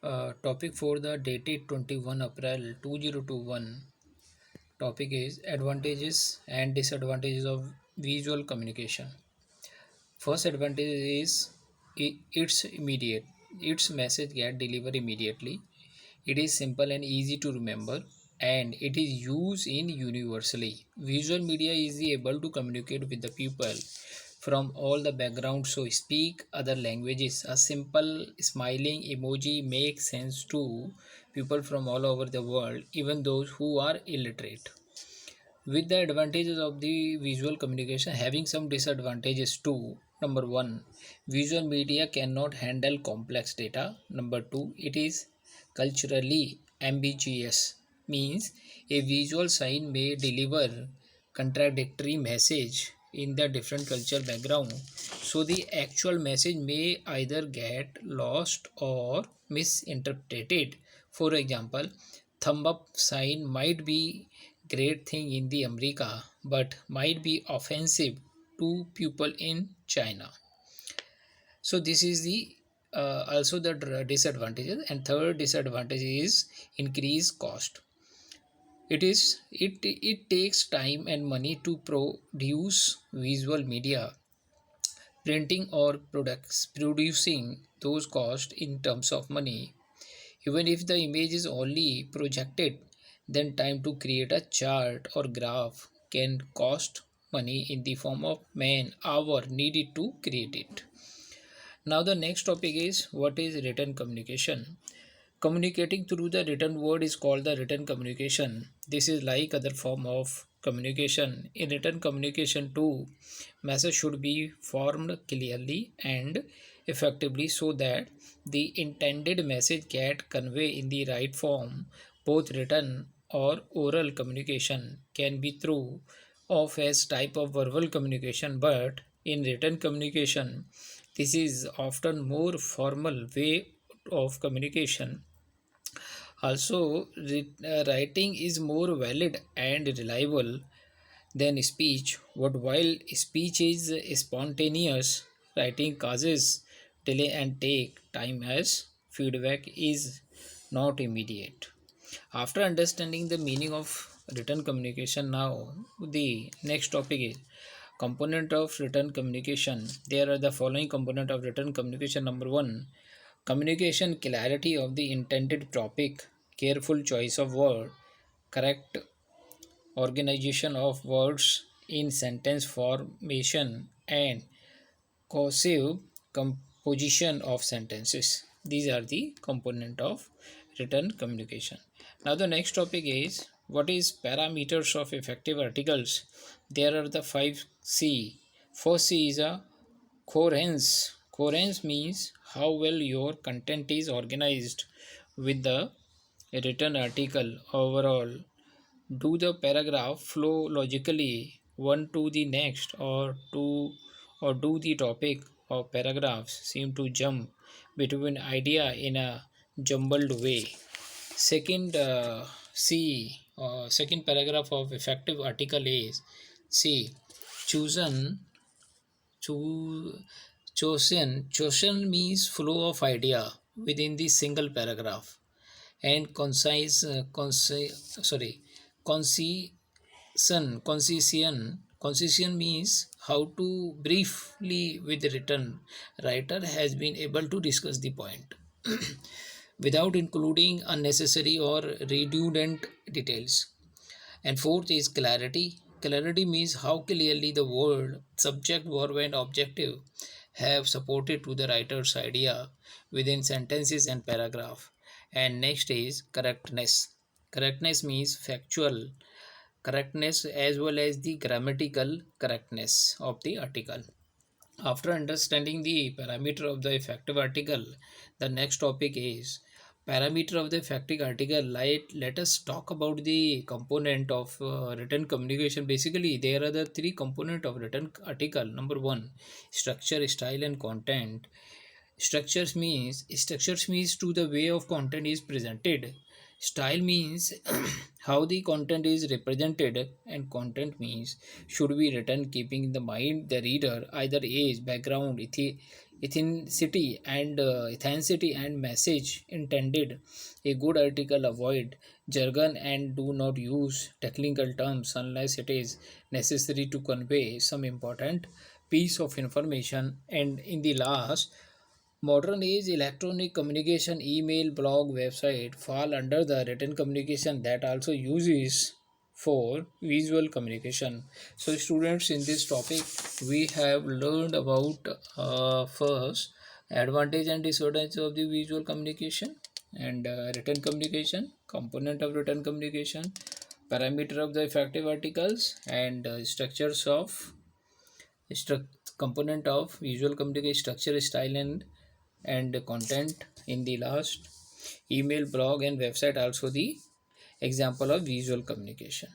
Topic for the dated 21 April 2021. Topic is advantages and disadvantages of visual communication. First advantage is it's immediate. Its message get delivered immediately. It is simple and easy to remember, and it is used in universally. Visual media is able to communicate with the people from all the backgrounds so speak other languages. A simple smiling emoji makes sense to people from all over the world, even those who are illiterate. With the advantages of the visual communication having some disadvantages too. Number one, visual media cannot handle complex data. Number two, it is culturally ambiguous, means a visual sign may deliver contradictory message in the different culture background, so the actual message may either get lost or misinterpreted. For example, thumb up sign might be great thing in the America but might be offensive to people in China. So this is the also the disadvantages. And third disadvantage is increased cost. It takes time and money to produce visual media. Printing or products producing those costs in terms of money. Even if the image is only projected, then time to create a chart or graph can cost money in the form of man hour needed to create it. Now the next topic is what is written communication. Communicating through the written word is called the written communication. This is like other form of communication. In written communication too, message should be formed clearly and effectively so that the intended message get conveyed in the right form. Both written or oral communication can be through of as type of verbal communication, but in written communication this is often more formal way of communication. Also, writing is more valid and reliable than speech. But while speech is spontaneous, writing causes delay and take time as feedback is not immediate. After understanding the meaning of written communication, now the next topic is component of written communication. There are the following component of written communication. Number one, communication clarity of the intended topic, careful choice of word, correct organization of words in sentence formation, and cohesive composition of sentences. These are the component of written communication. Now the next topic is what is parameters of effective articles. There are the 5C. First C is a coherence. Coherence means how well your content is organized with the written article. Overall, do the paragraph flow logically one to the next, or do the topic or paragraphs seem to jump between idea in a jumbled way? Second, second paragraph of effective article is C. Chosen, cho- chosen means flow of idea within the single paragraph, and concision means how to briefly with written writer has been able to discuss the point without including unnecessary or redundant details. And fourth is clarity. Clarity means how clearly the word, subject, verb, and objective have supported to the writer's idea within sentences and paragraph. And next is correctness. Correctness means factual correctness as well as the grammatical correctness of the article. After understanding the parameter of the effective article, the next topic is parameter of the effective article. Let us talk about the component of written communication. Basically, there are the three component of written article. Number one, structure, style, and content. Structures means to the way of content is presented. Style means how the content is represented, and content means should be written keeping in the mind the reader either age, background, authenticity and message intended. A good article avoid jargon and do not use technical terms unless it is necessary to convey some important piece of information. And in the last, modern age electronic communication, email, blog, website fall under the written communication that also uses for visual communication. So, students, in this topic, we have learned about first advantage and disadvantage of the visual communication and written communication, component of written communication, parameter of the effective articles, and structures of component of visual communication, structure, style, and content. In the last, email, blog, and website also the example of visual communication.